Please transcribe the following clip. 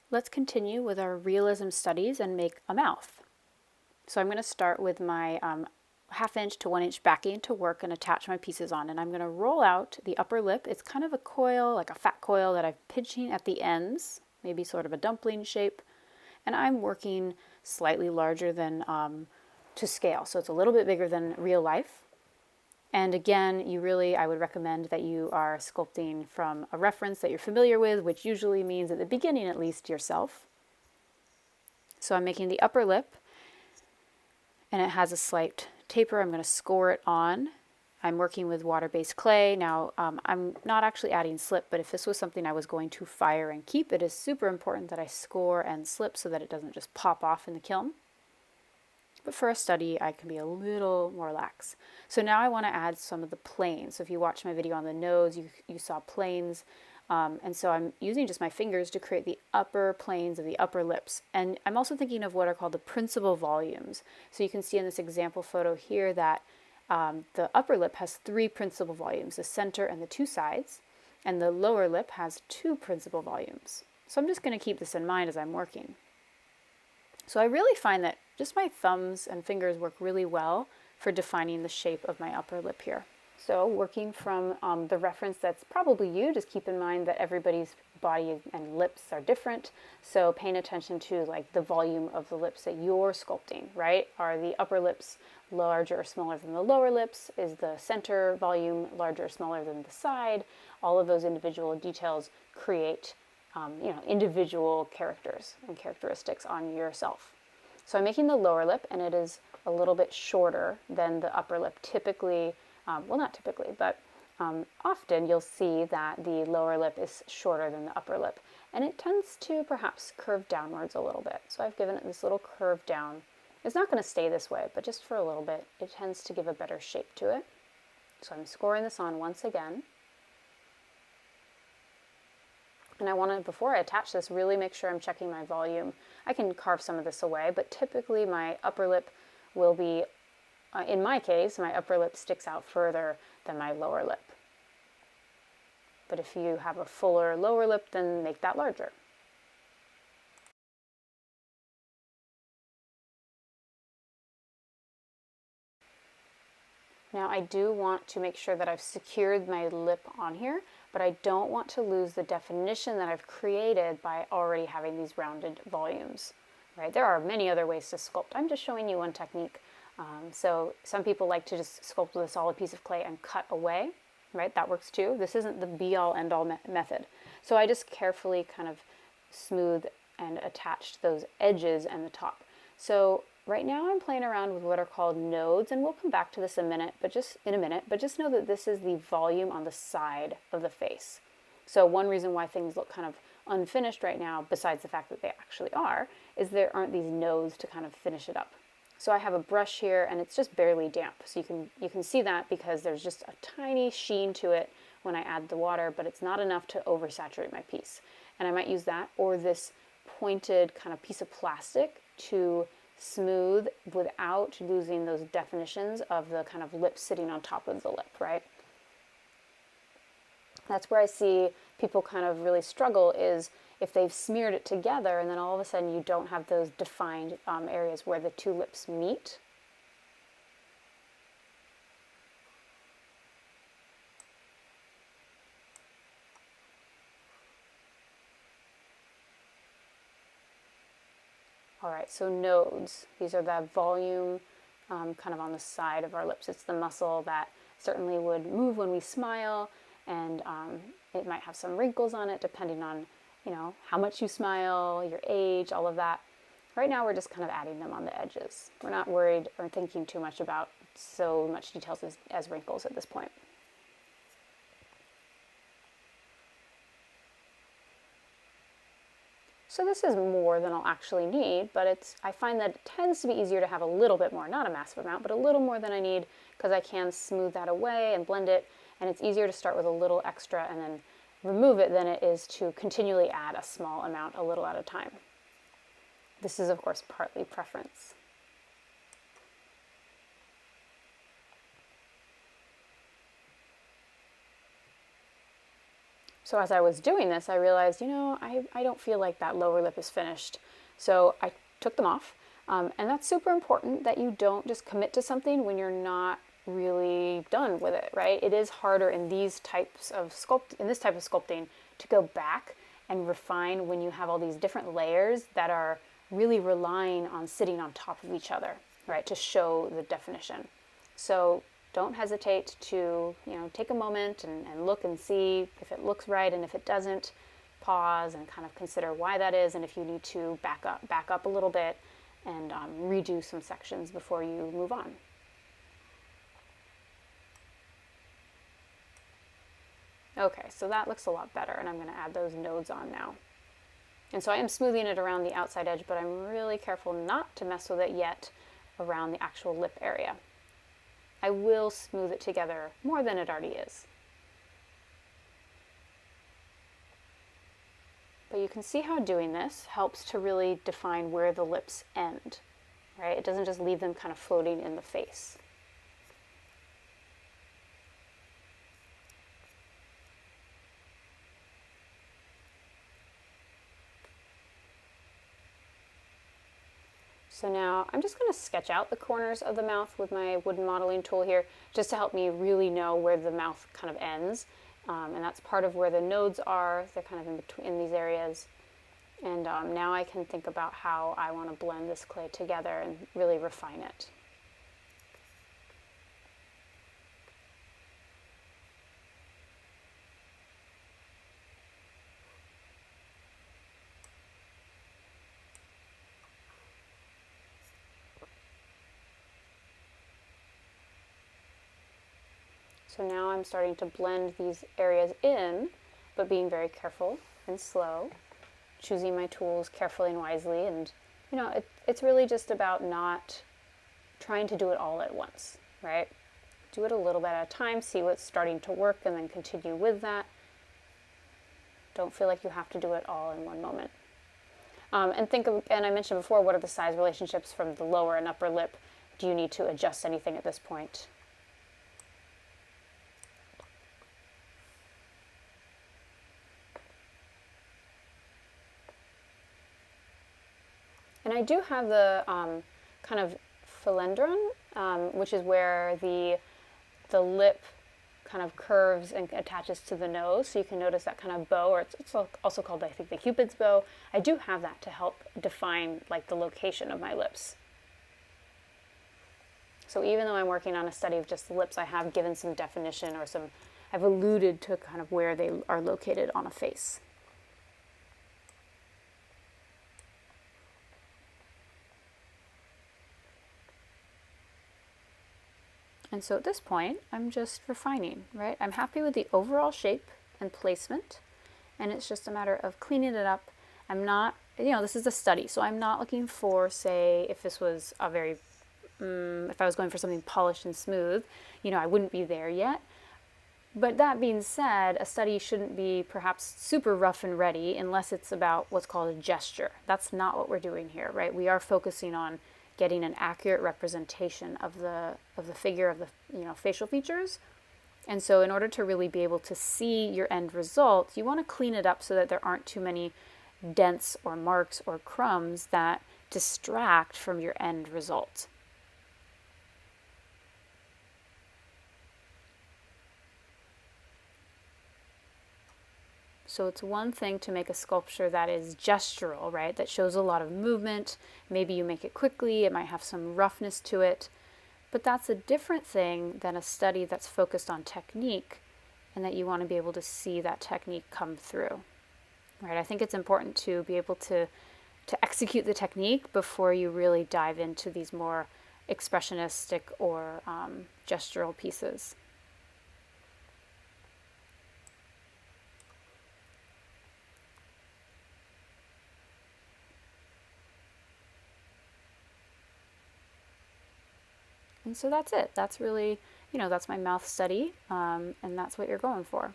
Let's continue with our realism studies and make a mouth. So I'm going to start with my 1/2 inch to 1 inch backing to work and attach my pieces on. And I'm going to roll out the upper lip. It's kind of a coil, like a fat coil that I'm pinching at the ends, maybe sort of a dumpling shape. And I'm working slightly larger than to scale. So it's a little bit bigger than real life. And again, I would recommend that you are sculpting from a reference that you're familiar with, which usually means at the beginning at least yourself. So I'm making the upper lip, and it has a slight taper. I'm going to score it on. I'm working with water-based clay. Now, I'm not actually adding slip, but if this was something I was going to fire and keep, it is super important that I score and slip so that it doesn't just pop off in the kiln. But for a study, I can be a little more lax. So now I want to add some of the planes. So if you watched my video on the nodes, you saw planes. And so I'm using just my fingers to create the upper planes of the upper lips. And I'm also thinking of what are called the principal volumes. So you can see in this example photo here that the upper lip has 3 principal volumes, the center and the 2 sides. And the lower lip has 2 principal volumes. So I'm just going to keep this in mind as I'm working. So I really find that just my thumbs and fingers work really well for defining the shape of my upper lip here. So working from the reference that's probably you, just keep in mind that everybody's body and lips are different. So paying attention to like the volume of the lips that you're sculpting, right? Are the upper lips larger or smaller than the lower lips? Is the center volume larger or smaller than the side? All of those individual details create individual characters and characteristics on yourself. So I'm making the lower lip, and it is a little bit shorter than the upper lip. Typically, well, not typically, but often you'll see that the lower lip is shorter than the upper lip, and it tends to perhaps curve downwards a little bit. So I've given it this little curve down. It's not going to stay this way, but just for a little bit, it tends to give a better shape to it. So I'm scoring this on once again. And I want to, before I attach this, really make sure I'm checking my volume. I can carve some of this away, but typically my upper lip will be, in my case, my upper lip sticks out further than my lower lip. But if you have a fuller lower lip, then make that larger. Now I do want to make sure that I've secured my lip on here, but I don't want to lose the definition that I've created by already having these rounded volumes, right? There are many other ways to sculpt. I'm just showing you one technique. So some people like to just sculpt with a solid piece of clay and cut away, right? That works too. This isn't the be-all end-all method. So I just carefully kind of smooth and attached those edges and the top. So right now I'm playing around with what are called nodes, and we'll come back to this in a minute, but just know that this is the volume on the side of the face. So one reason why things look kind of unfinished right now, besides the fact that they actually are, is there aren't these nodes to kind of finish it up. So I have a brush here, and it's just barely damp. So you can see that because there's just a tiny sheen to it when I add the water, but it's not enough to oversaturate my piece. And I might use that or this pointed kind of piece of plastic to smooth without losing those definitions of the kind of lip sitting on top of the lip, right? That's where I see people kind of really struggle, is if they've smeared it together and then all of a sudden you don't have those defined areas where the two lips meet. All right, so nodes, these are the volume kind of on the side of our lips. It's the muscle that certainly would move when we smile, and it might have some wrinkles on it depending on, how much you smile, your age, all of that. Right now we're just kind of adding them on the edges. We're not worried or thinking too much about so much details as wrinkles at this point. So this is more than I'll actually need, but I find that it tends to be easier to have a little bit more, not a massive amount, but a little more than I need, because I can smooth that away and blend it, and it's easier to start with a little extra and then remove it than it is to continually add a small amount a little at a time. This is, of course, partly preference. So as I was doing this, I realized, I don't feel like that lower lip is finished. So I took them off. And that's super important that you don't just commit to something when you're not really done with it, right? It is harder in this type of sculpting to go back and refine when you have all these different layers that are really relying on sitting on top of each other, right, to show the definition. So don't hesitate to, take a moment and look and see if it looks right, and if it doesn't, pause and kind of consider why that is, and if you need to back up a little bit and redo some sections before you move on. Okay, so that looks a lot better, and I'm going to add those nodes on now. And so I am smoothing it around the outside edge, but I'm really careful not to mess with it yet around the actual lip area. I will smooth it together more than it already is. But you can see how doing this helps to really define where the lips end, right? It doesn't just leave them kind of floating in the face. So now I'm just going to sketch out the corners of the mouth with my wooden modeling tool here, just to help me really know where the mouth kind of ends. And that's part of where the nodes are. They're kind of in between these areas. And now I can think about how I want to blend this clay together and really refine it. So now I'm starting to blend these areas in, but being very careful and slow, choosing my tools carefully and wisely. And, it's really just about not trying to do it all at once, right? Do it a little bit at a time, see what's starting to work, and then continue with that. Don't feel like you have to do it all in one moment. And I mentioned before, what are the size relationships from the lower and upper lip? Do you need to adjust anything at this point? And I do have the kind of philendron, which is where the lip kind of curves and attaches to the nose. So you can notice that kind of bow, or it's also called, I think, the Cupid's bow. I do have that to help define like the location of my lips. So even though I'm working on a study of just the lips, I have given some definition, or I've alluded to kind of where they are located on a face. And so at this point, I'm just refining, right? I'm happy with the overall shape and placement, and it's just a matter of cleaning it up. I'm not, this is a study, so I'm not looking for, say, if this was a very, if I was going for something polished and smooth, I wouldn't be there yet. But that being said, a study shouldn't be perhaps super rough and ready unless it's about what's called a gesture. That's not what we're doing here, right? We are focusing on getting an accurate representation of the figure, of the facial features. And so in order to really be able to see your end result, you want to clean it up so that there aren't too many dents or marks or crumbs that distract from your end result. So it's one thing to make a sculpture that is gestural, right? That shows a lot of movement. Maybe you make it quickly, it might have some roughness to it. But that's a different thing than a study that's focused on technique, and that you want to be able to see that technique come through, right? I think it's important to be able to execute the technique before you really dive into these more expressionistic or gestural pieces. And so that's it. That's really, that's my mouth study, and that's what you're going for.